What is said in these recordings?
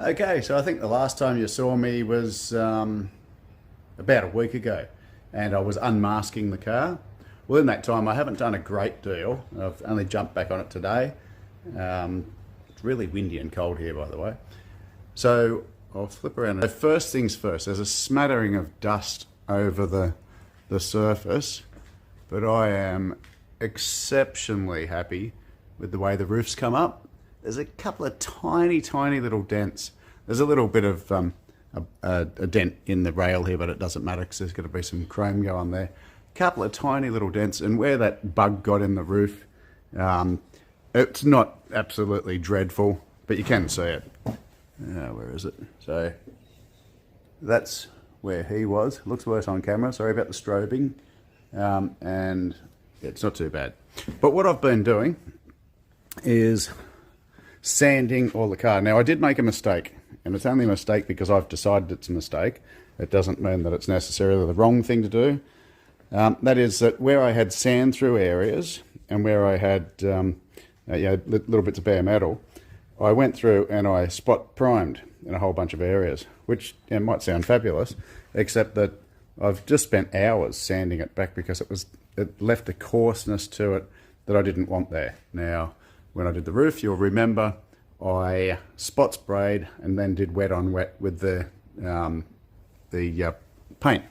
Okay, so I think the last time you saw me was about a week ago, and I was unmasking the car. Well, in that time, I haven't done a great deal. I've only jumped back on it today. It's really windy and cold here, by the way. So I'll flip around. So first things first, there's a smattering of dust over the surface, but I am exceptionally happy with the way the roof's come up. There's a couple of tiny little dents. There's a little bit of a dent in the rail here, but it doesn't matter because there's going to be some chrome going there. A couple of tiny little dents, and where that bug got in the roof, it's not absolutely dreadful, but you can see it. Where is it? So that's where he was. Looks worse on camera. Sorry about the strobing. And it's not too bad. But what I've been doing is sanding all the car. Now, I did make a mistake, and it's only a mistake because I've decided it's a mistake. It doesn't mean that it's necessarily the wrong thing to do. That is that where I had sand through areas and where I had little bits of bare metal, I went through and I spot primed in a whole bunch of areas, which might sound fabulous, except that I've just spent hours sanding it back because it left a coarseness to it that I didn't want there. Now, when I did the roof, you'll remember I spot sprayed and then did wet on wet with the paint.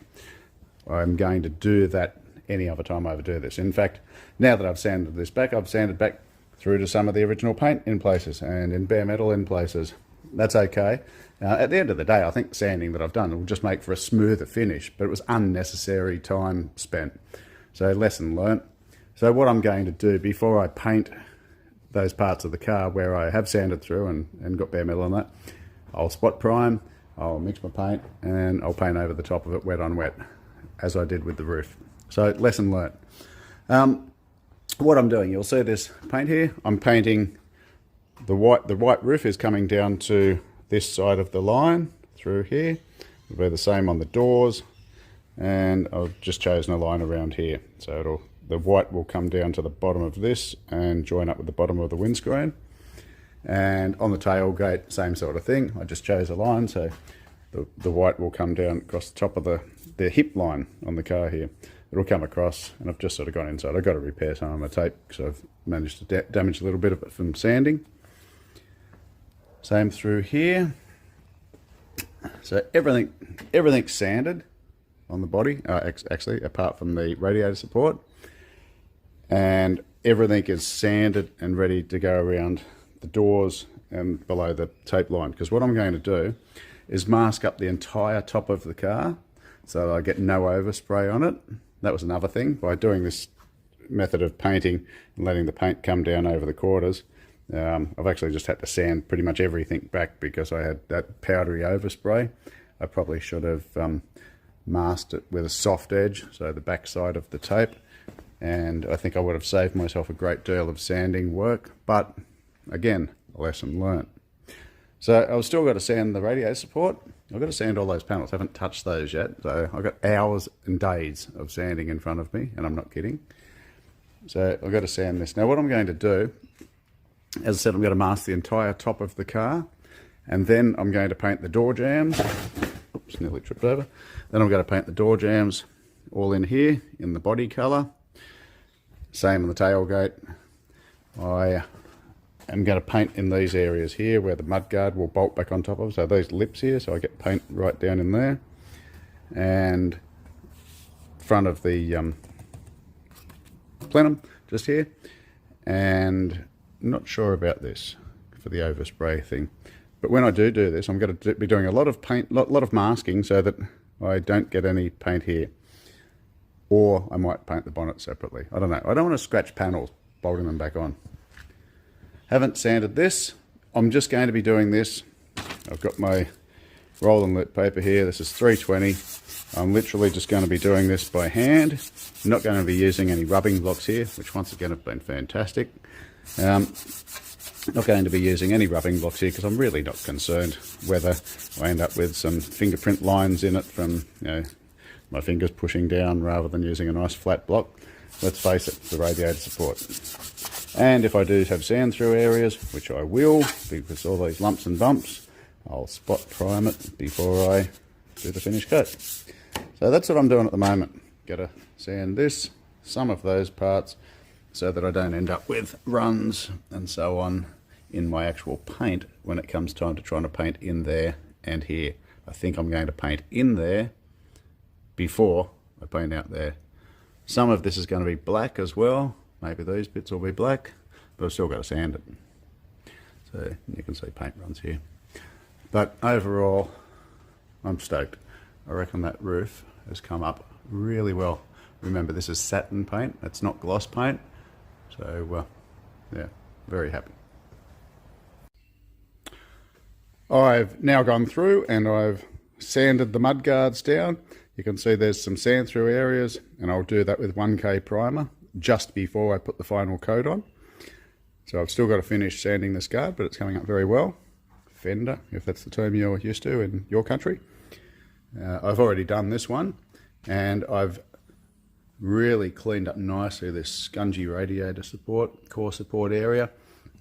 I'm going to do that any other time I ever do this. In fact, now that I've sanded this back, I've sanded back through to some of the original paint in places and in bare metal in places. That's okay. At the end of the day, I think the sanding that I've done will just make for a smoother finish, but it was unnecessary time spent. So lesson learnt. So what I'm going to do before I paint those parts of the car where I have sanded through and got bare metal on that, I'll spot prime, I'll mix my paint, and I'll paint over the top of it wet on wet, as I did with the roof. So lesson learnt. What I'm doing, you'll see this paint here. I'm painting the white roof is coming down to this side of the line through here. It'll be the same on the doors, and I've just chosen a line around here. So the white will come down to the bottom of this and join up with the bottom of the windscreen. And on the tailgate, same sort of thing. I just chose a line, so the white will come down across the top of the hip line on the car here. It'll come across, and I've just sort of gone inside. I've got to repair some of my tape because I've managed to damage a little bit of it from sanding. Same through here. So everything's sanded on the body, actually, apart from the radiator support. And everything is sanded and ready to go around the doors and below the tape line. Because what I'm going to do is mask up the entire top of the car so that I get no overspray on it. That was another thing. By doing this method of painting and letting the paint come down over the quarters, I've actually just had to sand pretty much everything back because I had that powdery overspray. I probably should have masked it with a soft edge, so the back side of the tape, and I think I would have saved myself a great deal of sanding work, but again, a lesson learnt. So I've still got to sand the radiator support. I've got to sand all those panels. I haven't touched those yet, so I've got hours and days of sanding in front of me, and I'm not kidding. So I've got to sand this. Now what I'm going to do, as I said, I'm going to mask the entire top of the car, and then I'm going to paint the door jambs. Oops, nearly tripped over. Then I'm going to paint the door jambs all in here in the body colour. Same on the tailgate. I am going to paint in these areas here where the mudguard will bolt back on top of, so those lips here, so I get paint right down in there. And front of the plenum, just here. And I'm not sure about this for the overspray thing. But when I do this, I'm going to be doing a lot of paint, lot of masking so that I don't get any paint here. Or I might paint the bonnet separately. I don't know. I don't want to scratch panels bolting them back on. Haven't sanded this. I'm just going to be doing this. I've got my roll and lit paper here. This is 320. I'm literally just going to be doing this by hand. I'm not going to be using any rubbing blocks here, which once again have been fantastic. Not going to be using any rubbing blocks here because I'm really not concerned whether I end up with some fingerprint lines in it from, my fingers pushing down rather than using a nice flat block. Let's face it, the radiator support. And if I do have sand through areas, which I will, because all these lumps and bumps, I'll spot prime it before I do the finish coat. So that's what I'm doing at the moment. Gotta sand this, some of those parts, so that I don't end up with runs and so on in my actual paint when it comes time to trying to paint in there and here. I think I'm going to paint in there before I paint out there. Some of this is going to be black as well. Maybe these bits will be black, but I've still got to sand it. So you can see paint runs here. But overall, I'm stoked. I reckon that roof has come up really well. Remember, this is satin paint, it's not gloss paint. So yeah, very happy. I've now gone through and I've sanded the mud guards down. You can see there's some sand through areas, and I'll do that with 1K primer just before I put the final coat on. So I've still got to finish sanding this guard, but it's coming up very well. Fender, if that's the term you're used to in your country. I've already done this one, and I've really cleaned up nicely this scungy radiator support, core support area,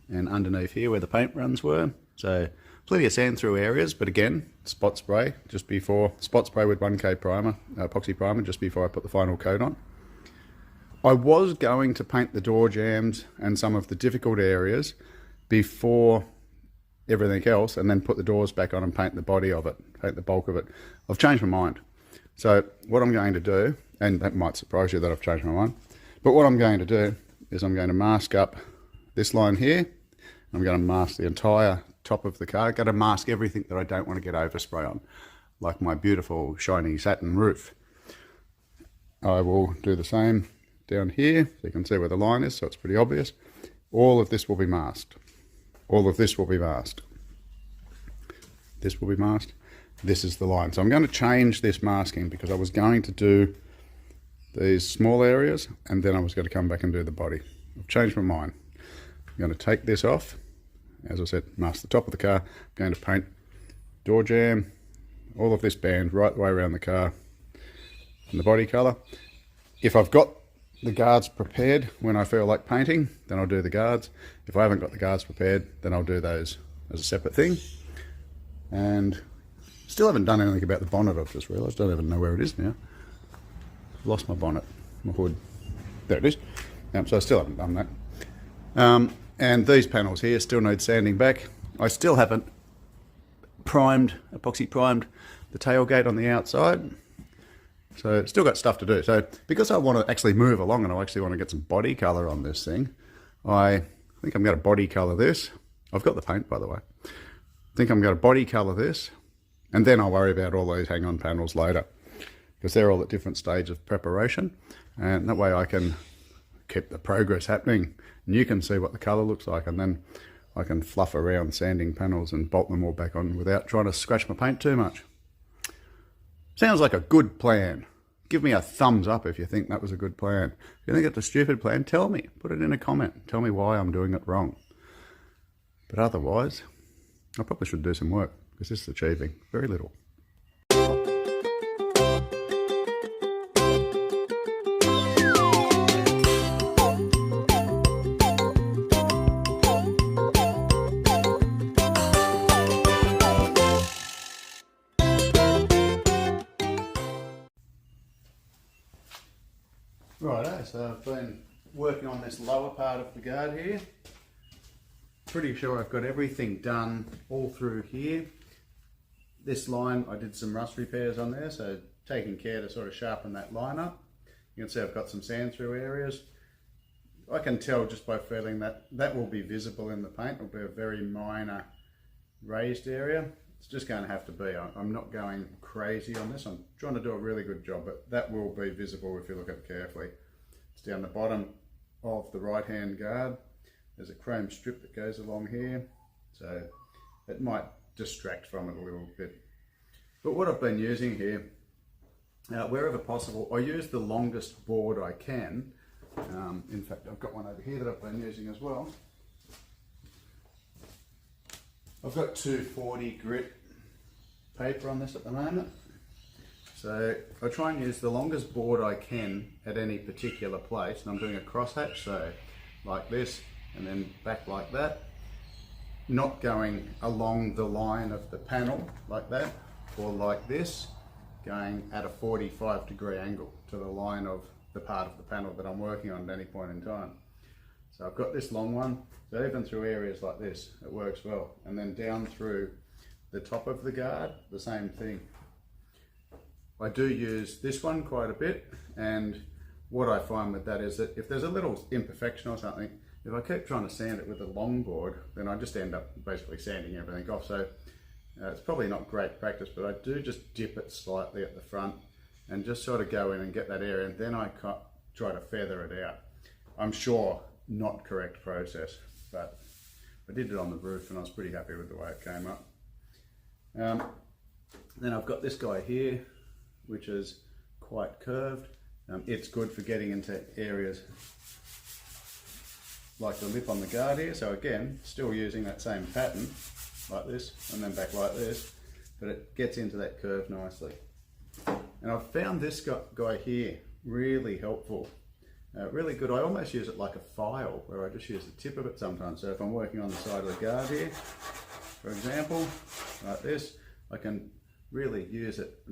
and underneath here where the paint runs were. So plenty of sand through areas, but again, spot spray with 1K primer, epoxy primer, just before I put the final coat on. I was going to paint the door jambs and some of the difficult areas before everything else, and then put the doors back on and paint the body of it, paint the bulk of it. I've changed my mind. So what I'm going to do, and that might surprise you that I've changed my mind, but what I'm going to do is I'm going to mask up this line here. I'm going to mask the entire top of the car. I'm going to mask everything that I don't want to get overspray on, like my beautiful shiny satin roof. I will do the same down here, so you can see where the line is, so it's pretty obvious. All of this will be masked. All of this will be masked. This will be masked. This is the line. So I'm going to change this masking because I was going to do these small areas and then I was going to come back and do the body. I've changed my mind. I'm going to take this off. As I said, mask the top of the car. I'm going to paint door jamb, all of this band right the way around the car in the body colour. If I've got the guards prepared when I feel like painting, then I'll do the guards. If I haven't got the guards prepared, then I'll do those as a separate thing. And still haven't done anything about the bonnet, I've just realised. I don't even know where it is now. I've lost my bonnet, my hood. There it is. So I still haven't done that. And these panels here still need sanding back. I still haven't epoxy primed the tailgate on the outside. So still got stuff to do. So because I want to actually move along and I actually want to get some body colour on this thing, I think I'm going to body colour this. I've got the paint, by the way. I think I'm going to body colour this, and then I'll worry about all those hang-on panels later, because they're all at different stages of preparation, and that way I can keep the progress happening, and you can see what the colour looks like, and then I can fluff around sanding panels and bolt them all back on without trying to scratch my paint too much. Sounds like a good plan. Give me a thumbs up if you think that was a good plan. If you think it's a stupid plan, tell me. Put it in a comment. Tell me why I'm doing it wrong. But otherwise, I probably should do some work, because this is achieving very little. Righto, so I've been working on this lower part of the guard here. Pretty sure I've got everything done all through here. This line, I did some rust repairs on there, so taking care to sort of sharpen that line up. You can see I've got some sand through areas. I can tell just by feeling that that will be visible in the paint. It'll be a very minor raised area. It's just going to have to be. I'm not going crazy on this. I'm trying to do a really good job, but that will be visible if you look at it carefully. It's down the bottom of the right hand guard. There's a chrome strip that goes along here, so it might distract from it a little bit. But what I've been using here, wherever possible, I use the longest board I can. In fact, I've got one over here that I've been using as well. I've got 240 grit paper on this at the moment. So I try and use the longest board I can at any particular place, and I'm doing a crosshatch, so like this, and then back like that. not going along the line of the panel like that, or like this, going at a 45-degree angle to the line of the part of the panel that I'm working on at any point in time. So I've got this long one, so even through areas like this, it works well. And then down through the top of the guard, the same thing. I do use this one quite a bit, and what I find with that is that if there's a little imperfection or something, if I keep trying to sand it with a long board, then I just end up basically sanding everything off. So it's probably not great practice, but I do just dip it slightly at the front and just sort of go in and get that area, and then I try to feather it out. I'm sure not correct process, but I did it on the roof and I was pretty happy with the way it came up. Then I've got this guy here, which is quite curved. It's good for getting into areas like the lip on the guard here. So again, still using that same pattern, like this, and then back like this, but it gets into that curve nicely. And I've found this guy here really helpful, really good. I almost use it like a file, where I just use the tip of it sometimes. So if I'm working on the side of the guard here, for example, like this, I can really use it,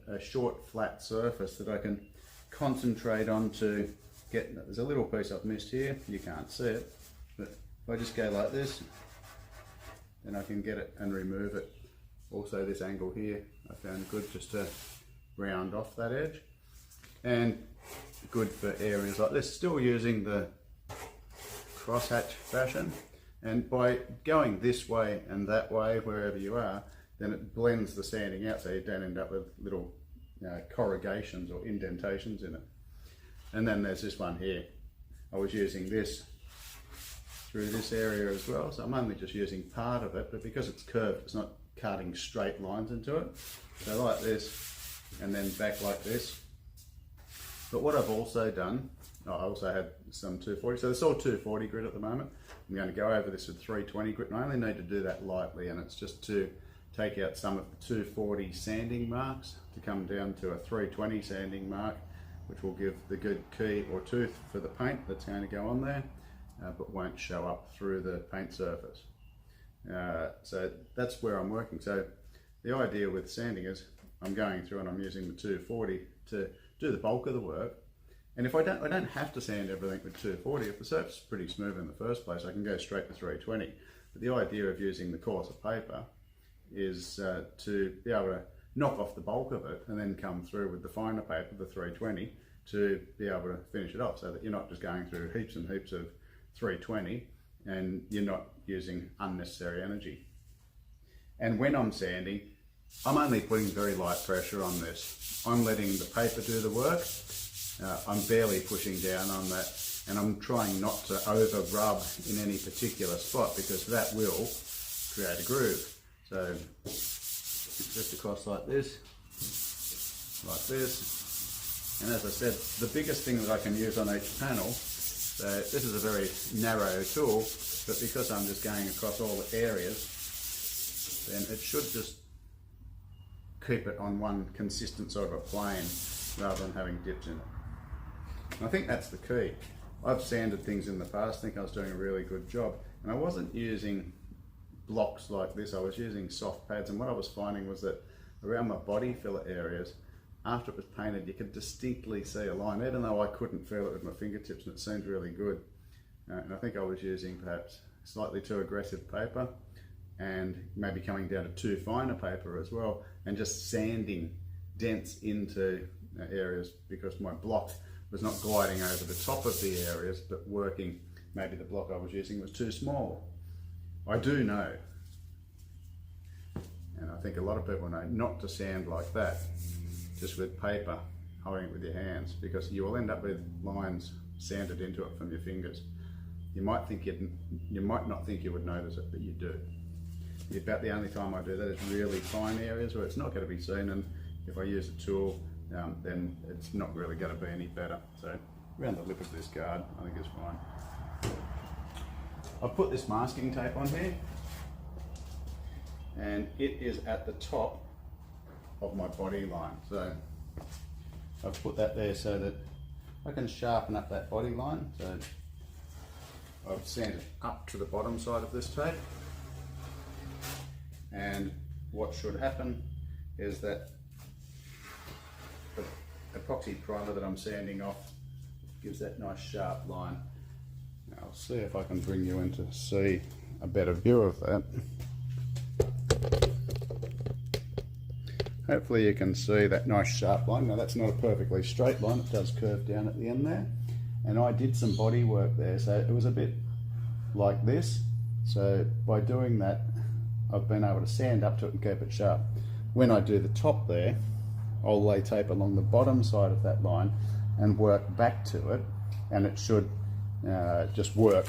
a short flat surface that I can concentrate on to get. There's a little piece I've missed here, you can't see it, but if I just go like this, then I can get it and remove it. Also this angle here I found good just to round off that edge, and good for areas like this, still using the crosshatch fashion. And by going this way and that way wherever you are, then it blends the sanding out so you don't end up with little corrugations or indentations in it. And then there's this one here. I was using this through this area as well, so I'm only just using part of it, but because it's curved, it's not cutting straight lines into it. So like this, and then back like this. But what I've also done, I also had some 240, so it's all 240 grit at the moment. I'm going to go over this with 320 grit, and I only need to do that lightly, and it's just to take out some of the 240 sanding marks to come down to a 320 sanding mark, which will give the good key or tooth for the paint that's going to go on there, but won't show up through the paint surface. So that's where I'm working. So the idea with sanding is I'm going through and I'm using the 240 to do the bulk of the work. And if I don't have to sand everything with 240. If the surface is pretty smooth in the first place, I can go straight to 320. But the idea of using the coarser paper is to be able to knock off the bulk of it and then come through with the finer paper, the 320, to be able to finish it off, so that you're not just going through heaps and heaps of 320 and you're not using unnecessary energy. And when I'm sanding, I'm only putting very light pressure on this. I'm letting the paper do the work. I'm barely pushing down on that, and I'm trying not to over rub in any particular spot, because that will create a groove. So just across like this, and as I said, the biggest thing that I can use on each panel, so this is a very narrow tool, but because I'm just going across all the areas, then it should just keep it on one consistent sort of a plane rather than having dips in it. And I think that's the key. I've sanded things in the past, I think I was doing a really good job, and I wasn't using blocks like this, I was using soft pads, and what I was finding was that around my body fillet areas, after it was painted, you could distinctly see a line, even though I couldn't feel it with my fingertips, and it seemed really good. And I think I was using perhaps slightly too aggressive paper, and maybe coming down to too fine a paper as well, and just sanding dents into areas, because my block was not gliding over the top of the areas, but working, maybe the block I was using was too small. I do know, and I think a lot of people know, not to sand like that, just with paper, holding it with your hands, because you will end up with lines sanded into it from your fingers. You might not think you would notice it, but you do. About the only time I do that is really fine areas where it's not going to be seen, and if I use a tool, then it's not really going to be any better. So around the lip of this guard, I think it's fine. I've put this masking tape on here, and it is at the top of my body line. So I've put that there so that I can sharpen up that body line. So I've sanded up to the bottom side of this tape, And what should happen is that the epoxy primer that I'm sanding off gives that nice sharp line. Now I'll see if I can bring you in to see a better view of that. Hopefully you can see that nice sharp line. Now that's not a perfectly straight line, it does curve down at the end there. And I did some body work there, so it was a bit like this. So by doing that, I've been able to sand up to it and keep it sharp. When I do the top there, I'll lay tape along the bottom side of that line and work back to it, and it should just work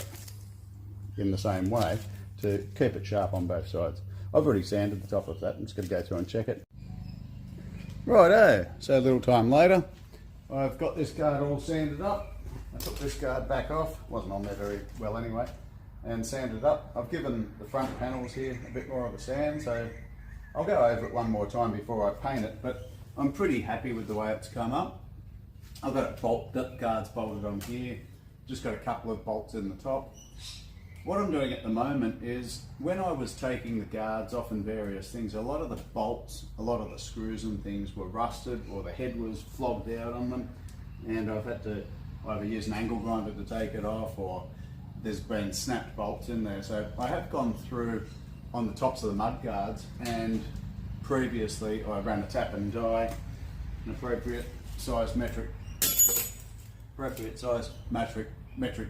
in the same way to keep it sharp on both sides. I've already sanded the top of that. I'm just going to go through and check it. Righto, so a little time later, I've got this guard all sanded up. I took this guard back off, wasn't on there very well anyway, and sanded it up. I've given the front panels here a bit more of a sand, so I'll go over it one more time before I paint it, but I'm pretty happy with the way it's come up. I've got guards bolted on here, just got a couple of bolts in the top. What I'm doing at the moment is, when I was taking the guards off and various things, a lot of the bolts, a lot of the screws and things were rusted, or the head was flogged out on them, and I've had to either use an angle grinder to take it off, or there's been snapped bolts in there. So I have gone through on the tops of the mud guards, and previously I ran a tap and die, an appropriate size metric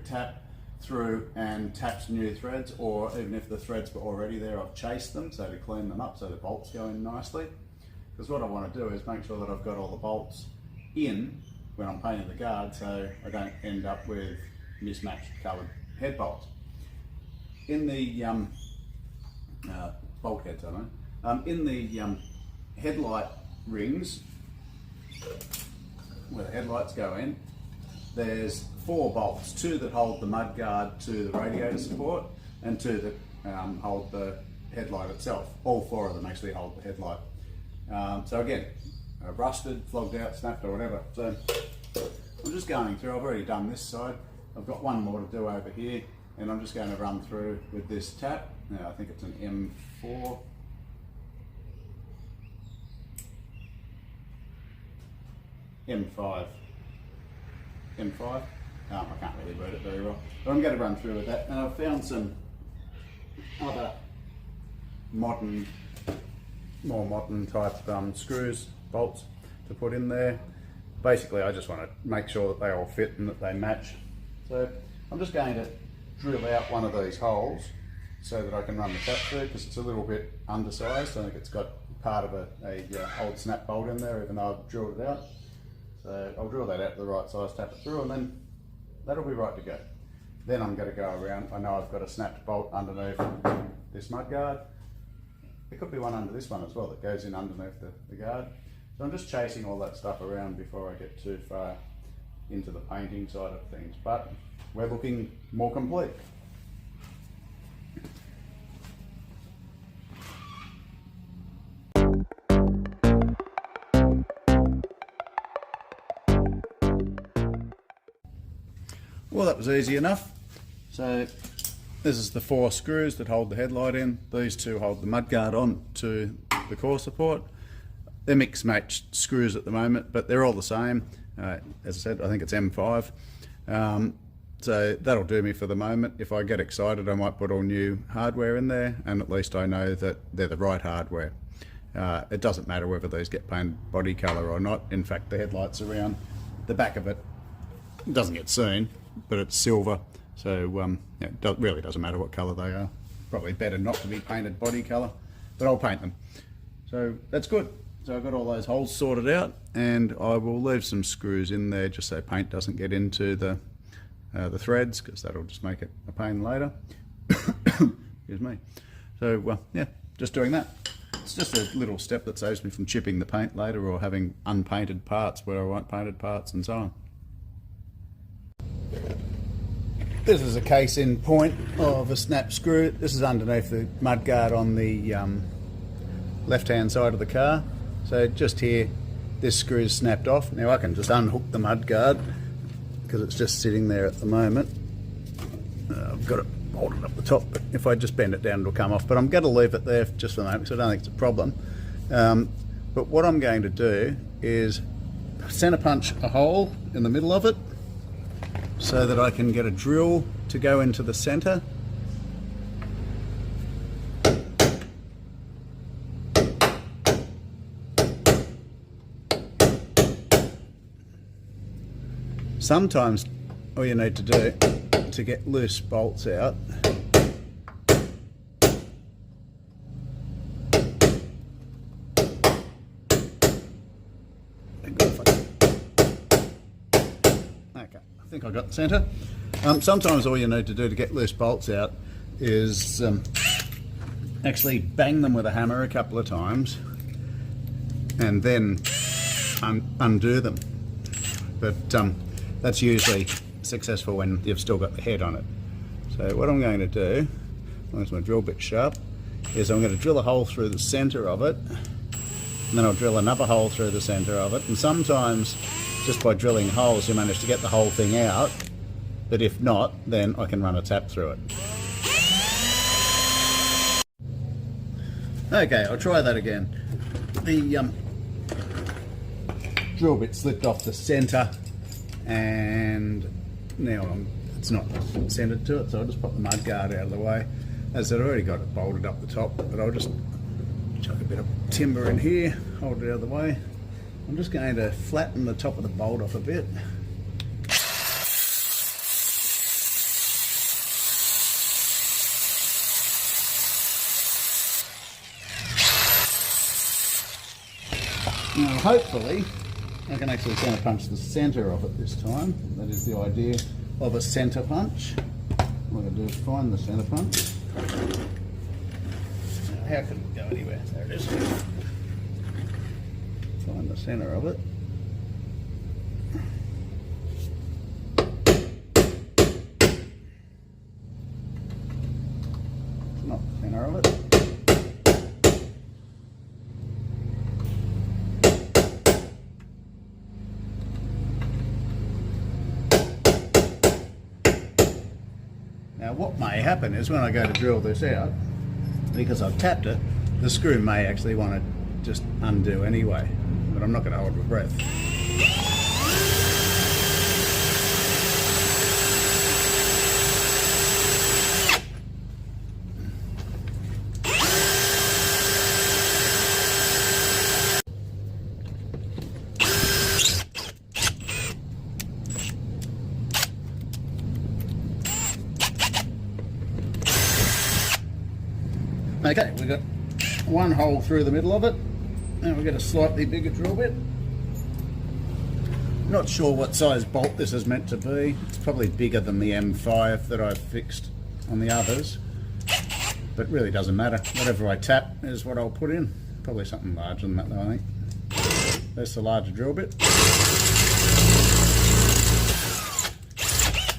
tap through and taps new threads, or even if the threads were already there, I've chased them so to clean them up so the bolts go in nicely. Because what I want to do is make sure that I've got all the bolts in when I'm painting the guard, so I don't end up with mismatched coloured head bolts. In the bolt heads, in the headlight rings where the headlights go in, there's 4 bolts, 2 that hold the mud guard to the radiator support, and 2 that hold the headlight itself. All 4 of them actually hold the headlight. So again, rusted, flogged out, snapped or whatever. So I'm just going through, I've already done this side. I've got one more to do over here, and I'm just going to run through with this tap. Now I think it's an M4. M5. I can't really read it very well, but I'm going to run through with that. And I've found some other more modern type screws, bolts to put in there. Basically, I just want to make sure that they all fit and that they match. So I'm just going to drill out one of these holes so that I can run the tap through, because it's a little bit undersized. I think it's got part of a old snap bolt in there, even though I've drilled it out. So I'll drill that out to the right size, tap it through, and then that'll be right to go. Then I'm going to go around. I know I've got a snapped bolt underneath this mud guard. There could be one under this one as well that goes in underneath the guard. So I'm just chasing all that stuff around before I get too far into the painting side of things. But we're looking more complete. Well, that was easy enough. So this is the 4 screws that hold the headlight in. These 2 hold the mudguard on to the core support. They're mixed matched screws at the moment, but they're all the same. As I said, I think it's M5. So that'll do me for the moment. If I get excited, I might put all new hardware in there, and at least I know that they're the right hardware. It doesn't matter whether these get painted body colour or not. In fact, the headlights around the back of it doesn't get seen, but it's silver, so yeah, it really doesn't matter what colour they are. Probably better not to be painted body colour, but I'll paint them. So that's good. So I've got all those holes sorted out, and I will leave some screws in there just so paint doesn't get into the threads, because that'll just make it a pain later. Excuse me. So yeah, just doing that. It's just a little step that saves me from chipping the paint later, or having unpainted parts where I want painted parts and so on. This is a case in point of a snap screw. This is underneath the mudguard on the left hand side of the car. So just here, this screw is snapped off. Now I can just unhook the mudguard because it's just sitting there at the moment. I've got it bolted up the top, but if I just bend it down it'll come off. But I'm going to leave it there just for the moment because I don't think it's a problem. But what I'm going to do is center punch a hole in the middle of it so that I can get a drill to go into the center. Sometimes all you need to do to get loose bolts out okay, I think I got the center. Sometimes all you need to do to get loose bolts out is actually bang them with a hammer a couple of times and then undo them. But that's usually successful when you've still got the head on it. So what I'm going to do, as long as my drill bit's sharp, is I'm going to drill a hole through the center of it, and then I'll drill another hole through the center of it. And sometimes just by drilling holes you manage to get the whole thing out, but if not, then I can run a tap through it. Okay, I'll try that again. The drill bit slipped off the center and now it's not centered to it, so I'll just pop the mud guard out of the way. As I said, I've already got it bolted up the top, but I'll just chuck a bit of timber in here, hold it out of the way. I'm just going to flatten the top of the bolt off a bit. Now hopefully I can actually center punch the center of it this time. That is the idea of a center punch. What I'm going to do is find the center punch. Now, how can it go anywhere? There it is. Find the center of it. It's not the center of it. Now what may happen is when I go to drill this out, because I've tapped it, the screw may actually want to just undo anyway, but I'm not going to hold my breath. Okay, we've got one hole through the middle of it. Now we've got a slightly bigger drill bit. Not sure what size bolt this is meant to be. It's probably bigger than the M5 that I've fixed on the others, but really doesn't matter. Whatever I tap is what I'll put in. Probably something larger than that though, I think. There's the larger drill bit.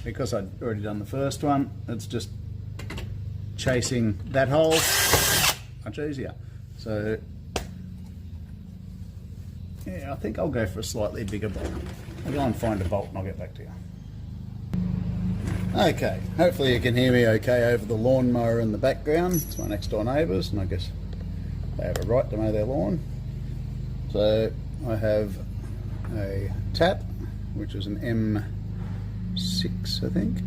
Because I'd already done the first one, it's just chasing that hole much easier. So yeah, I think I'll go for a slightly bigger bolt. I'll go and find a bolt and I'll get back to you. Okay, hopefully you can hear me okay over the lawnmower in the background. It's my next door neighbours and I guess they have a right to mow their lawn. So I have a tap, which is an M6 I think.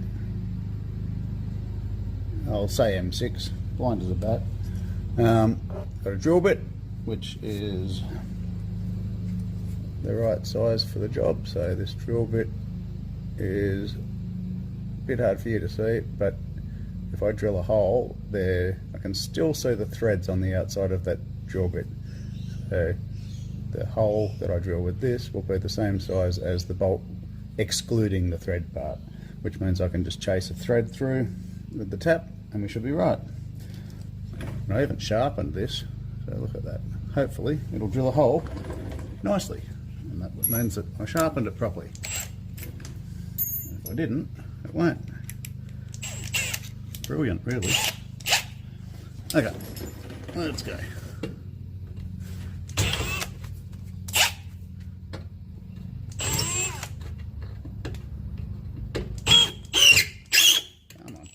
I'll say M6, blind as a bat. Got a drill bit, which is the right size for the job. So this drill bit is a bit hard for you to see, but if I drill a hole there, I can still see the threads on the outside of that drill bit. So the hole that I drill with this will be the same size as the bolt, excluding the thread part, which means I can just chase a thread through with the tap and we should be right. And I haven't sharpened this, so look at that. Hopefully it'll drill a hole nicely, and that means that I sharpened it properly. If I didn't, it won't. Brilliant, really. Okay, let's go. Come on.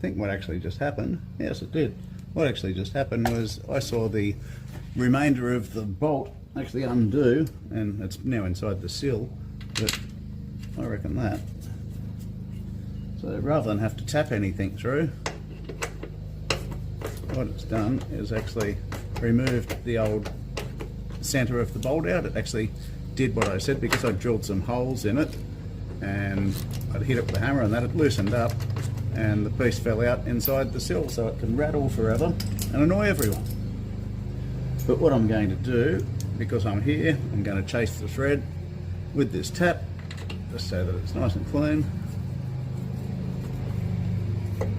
think what actually just happened, yes it did, what actually just happened was I saw the remainder of the bolt actually undo, and it's now inside the sill, but I reckon that. So rather than have to tap anything through, what it's done is actually removed the old centre of the bolt out. It actually did what I said, because I drilled some holes in it and I'd hit it with a hammer and that it loosened up, and the piece fell out inside the sill, so it can rattle forever and annoy everyone. But what I'm going to do, because I'm here, I'm going to chase the thread with this tap, just so that it's nice and clean.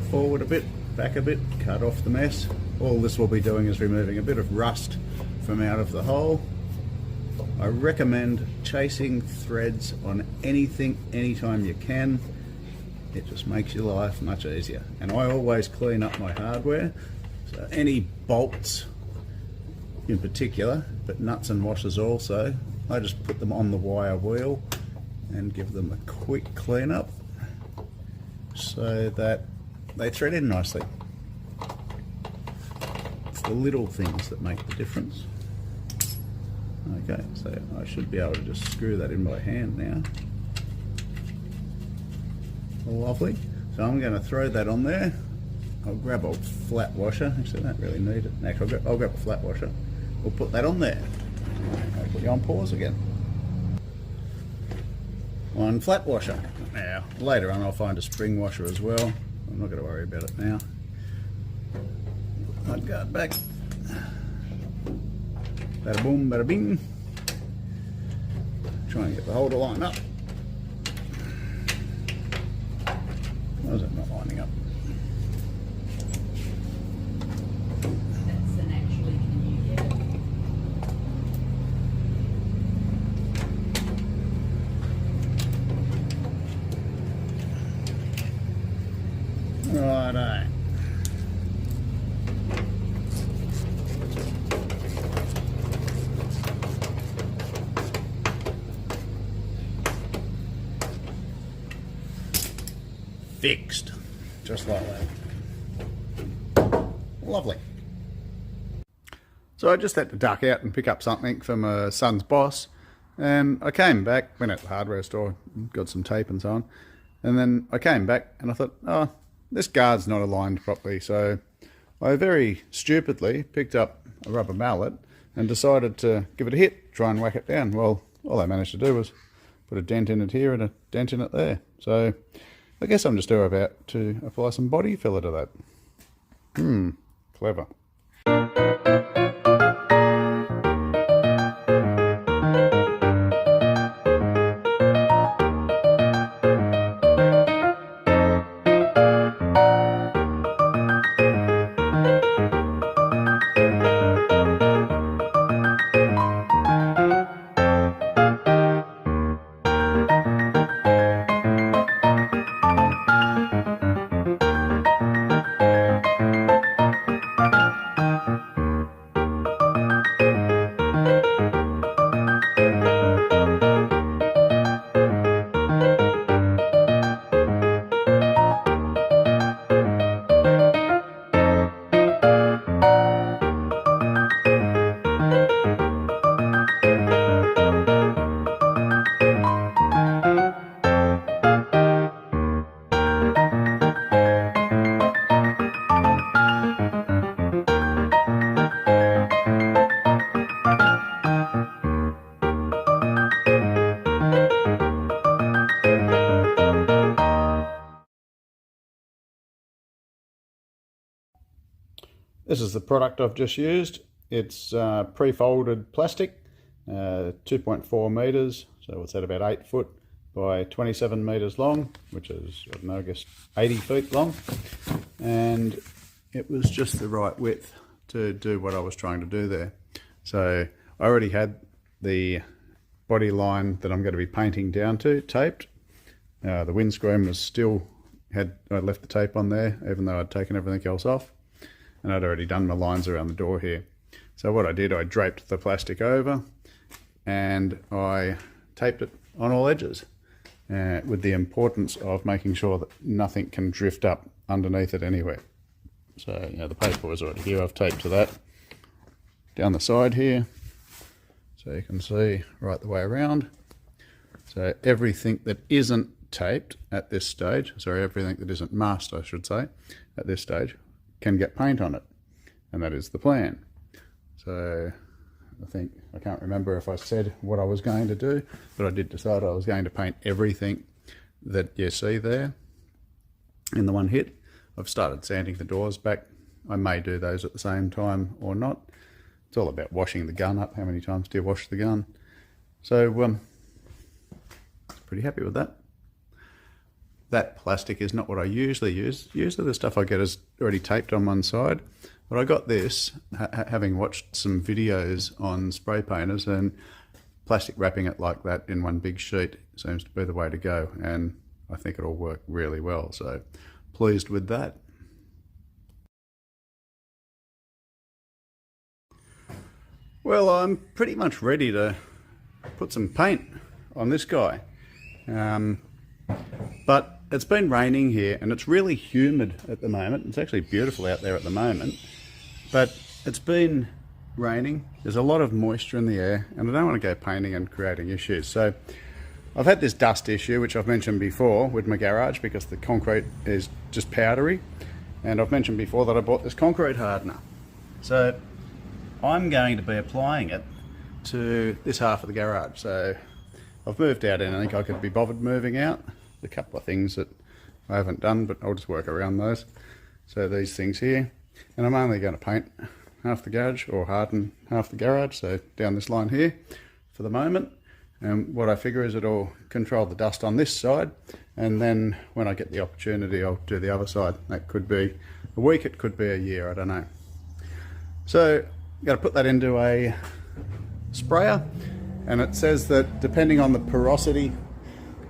Forward a bit, back a bit, cut off the mess. All this will be doing is removing a bit of rust from out of the hole. I recommend chasing threads on anything, anytime you can. It just makes your life much easier. And I always clean up my hardware, so any bolts in particular, but nuts and washers also, I just put them on the wire wheel and give them a quick clean up so that they thread in nicely. It's the little things that make the difference. Okay, so I should be able to just screw that in by hand now. Lovely. So I'm going to throw that on there. I'll grab a flat washer. Actually, I don't really need it. Actually, I'll grab a flat washer. We'll put that on there. I'll put you on pause again. One flat washer. Now, later on I'll find a spring washer as well. I'm not going to worry about it now. Mud guard back. Bada boom, bada bing. Try and get the holder lined up. Why is it not lining up? That's an actually, can you get it? Righto. Fixed, just like that. Lovely. So I just had to duck out and pick up something from my son's boss, and I came back, went out to the hardware store, got some tape and so on, and then I came back and I thought, oh, this guard's not aligned properly, so I very stupidly picked up a rubber mallet and decided to give it a hit, try and whack it down. Well, all I managed to do was put a dent in it here and a dent in it there. So I guess I'm just about to apply some body filler to that. Clever. This is the product I've just used. It's pre-folded plastic, 2.4 metres, so what's that, about 8 foot by 27 metres long, which is, I don't know, I guess 80 feet long. And it was just the right width to do what I was trying to do there. So I already had the body line that I'm going to be painting down to taped. The windscreen was still, I left the tape on there, even though I'd taken everything else off. And I'd already done my lines around the door here. So what I did, I draped the plastic over and I taped it on all edges. with the importance of making sure that nothing can drift up underneath it anywhere. So, you know, the paper was already here. I've taped to that down the side here, so you can see right the way around. So everything that isn't taped at this stage, sorry, everything that isn't masked, I should say, at this stage, can get paint on it, and that is the plan. So I can't remember if I said what I was going to do, but I did decide I was going to paint everything that you see there in the one hit. I've started sanding the doors back. I may do those at the same time or not. It's all about washing the gun up. How many times do you wash the gun? So, pretty happy with that. That plastic is not what I usually use. Usually the stuff I get is already taped on one side. But I got this, having watched some videos on spray painters, and plastic wrapping it like that in one big sheet seems to be the way to go. And I think it'll work really well. So, pleased with that. Well, I'm pretty much ready to put some paint on this guy. But it's been raining here and it's really humid at the moment. It's actually beautiful out there at the moment, but it's been raining. There's a lot of moisture in the air and I don't want to go painting and creating issues. So I've had this dust issue, which I've mentioned before with my garage, because the concrete is just powdery. And I've mentioned before that I bought this concrete hardener. So I'm going to be applying it to this half of the garage. So I've moved out and I think I could be bothered moving out. A couple of things that I haven't done, but I'll just work around those. So these things here, and I'm only going to paint half the garage, or harden half the garage, so down this line here for the moment. And what I figure is it'll control the dust on this side, and then when I get the opportunity I'll do the other side. That could be a week, it could be a year, I don't know. So I've got to put that into a sprayer, and it says that depending on the porosity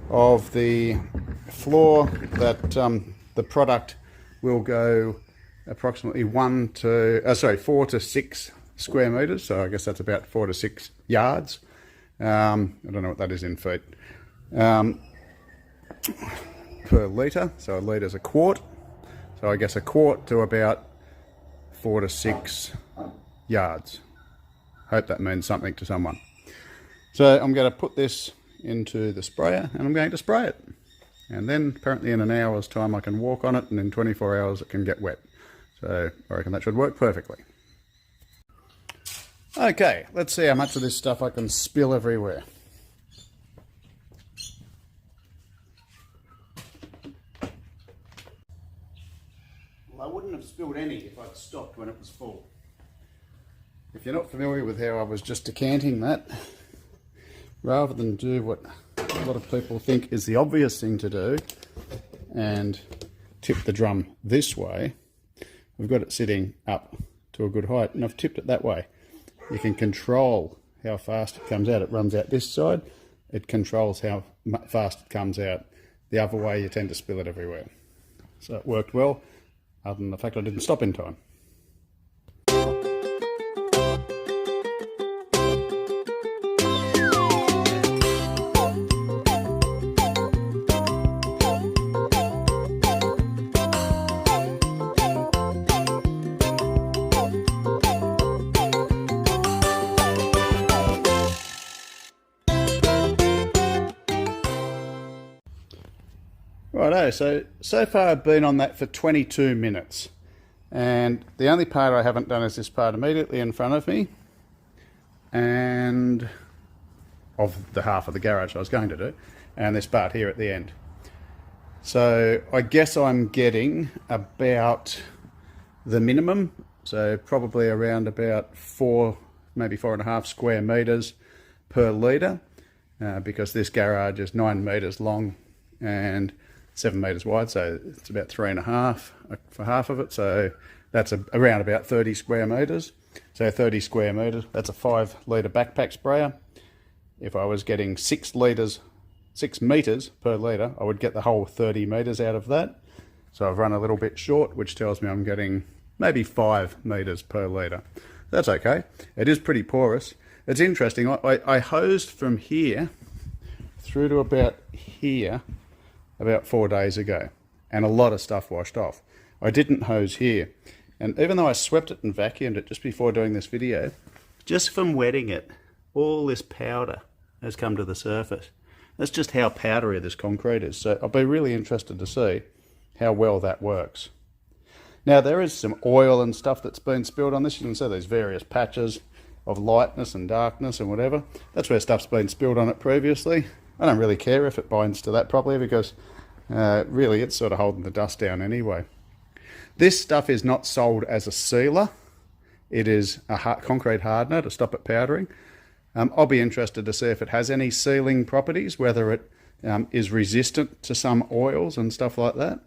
of the floor, that the product will go approximately 4 to 6 square meters. So I guess that's about 4 to 6 yards. I don't know what that is in feet. Per litre, so a litre is a quart. So I guess a quart to about 4 to 6 yards. Hope that means something to someone. So I'm going to put this into the sprayer and I'm going to spray it. And then apparently in an hour's time I can walk on it, and in 24 hours it can get wet. So I reckon that should work perfectly. Okay, let's see how much of this stuff I can spill everywhere. Well, I wouldn't have spilled any if I'd stopped when it was full. If you're not familiar with how I was just decanting that, rather than do what a lot of people think is the obvious thing to do and tip the drum this way, we've got it sitting up to a good height, and I've tipped it that way. You can control how fast it comes out. It runs out this side, it controls how fast it comes out. The other way you tend to spill it everywhere. So it worked well, other than the fact I didn't stop in time. Righto, so far I've been on that for 22 minutes. And the only part I haven't done is this part immediately in front of me, and of the half of the garage I was going to do, and this part here at the end. So I guess I'm getting about the minimum, so probably around about 4, maybe 4.5 square meters per litre, because this garage is 9 meters long and 7 meters wide, so it's about 3.5 for half of it. So that's around about 30 square meters. So 30 square meters, that's a 5 litre backpack sprayer. If I was getting 6 meters per litre, I would get the whole 30 meters out of that. So I've run a little bit short, which tells me I'm getting maybe 5 meters per litre. That's okay. It is pretty porous. It's interesting. I hosed from here through to about here about 4 days ago, and a lot of stuff washed off. I didn't hose here, and even though I swept it and vacuumed it just before doing this video, just from wetting it, all this powder has come to the surface. That's just how powdery this concrete is. So I'll be really interested to see how well that works. Now there is some oil and stuff that's been spilled on this. You can see these various patches of lightness and darkness and whatever. That's where stuff's been spilled on it previously. I don't really care if it binds to that properly, because really it's sort of holding the dust down anyway. This stuff is not sold as a sealer. It is a concrete hardener to stop it powdering. I'll be interested to see if it has any sealing properties, whether it is resistant to some oils and stuff like that.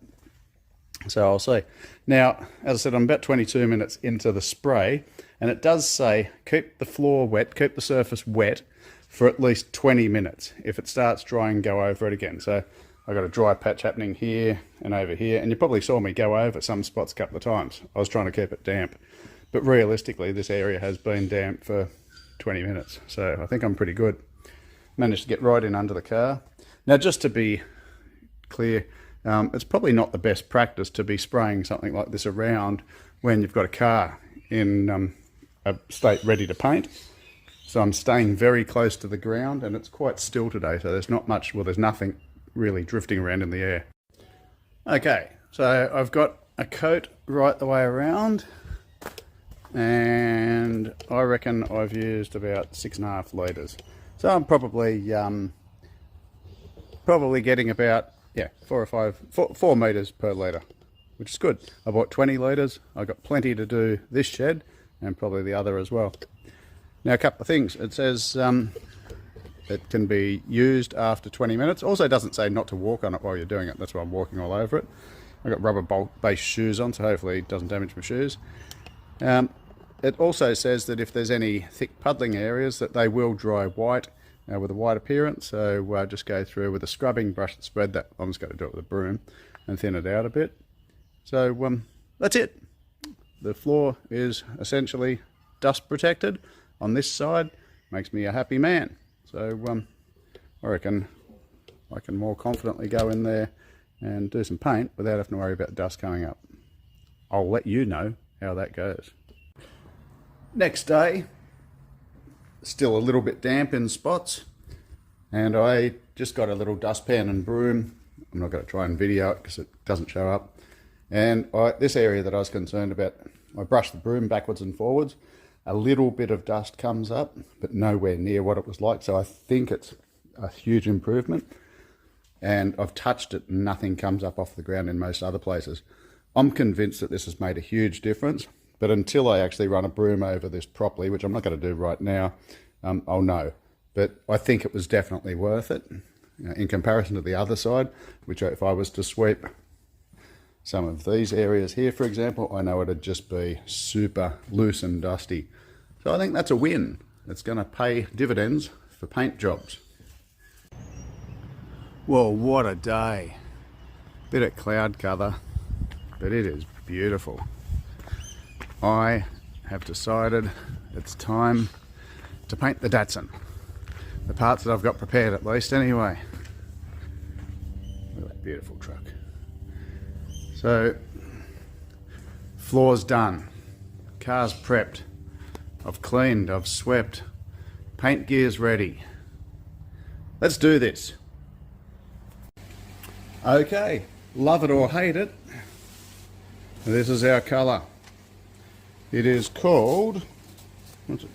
So I'll see. Now, as I said, I'm about 22 minutes into the spray, and it does say keep the floor wet, keep the surface wet for at least 20 minutes. If it starts drying, go over it again. So I've got a dry patch happening here and over here, and you probably saw me go over some spots a couple of times. I was trying to keep it damp, but realistically this area has been damp for 20 minutes, so I think I'm pretty good. Managed to get right in under the car. Now, just to be clear, it's probably not the best practice to be spraying something like this around when you've got a car in a state ready to paint. So I'm staying very close to the ground, and it's quite still today, so there's not much, well, there's nothing really drifting around in the air. Okay, so I've got a coat right the way around, and I reckon I've used about 6.5 litres. So I'm probably getting about 4 metres per litre, which is good. I bought 20 litres. I've got plenty to do this shed and probably the other as well. Now, a couple of things. It says it can be used after 20 minutes. Also, it doesn't say not to walk on it while you're doing it. That's why I'm walking all over it. I've got rubber bolt-based shoes on, so hopefully it doesn't damage my shoes. It also says that if there's any thick puddling areas, that they will dry white with a white appearance. So just go through with a scrubbing brush and spread that. I'm just going to do it with a broom and thin it out a bit. So that's it. The floor is essentially dust protected on this side. Makes me a happy man. So I reckon I can more confidently go in there and do some paint without having to worry about dust coming up. I'll let you know how that goes. Next day, still a little bit damp in spots, and I just got a little dustpan and broom. I'm not going to try and video it because it doesn't show up. And this area that I was concerned about, I brushed the broom backwards and forwards. A little bit of dust comes up, but nowhere near what it was like. So I think it's a huge improvement. And I've touched it and nothing comes up off the ground in most other places. I'm convinced that this has made a huge difference. But until I actually run a broom over this properly, which I'm not going to do right now, I'll know. But I think it was definitely worth it in comparison to the other side, which if I was to sweep some of these areas here, for example, I know it'd just be super loose and dusty. So I think that's a win. It's going to pay dividends for paint jobs. Well, what a day. Bit of cloud cover, but it is beautiful. I have decided it's time to paint the Datsun. The parts that I've got prepared, at least, anyway. Look at that beautiful truck. So, floor's done. Car's prepped. I've cleaned, I've swept. Paint gear's ready. Let's do this. Okay, love it or hate it, this is our colour. It is called, what's it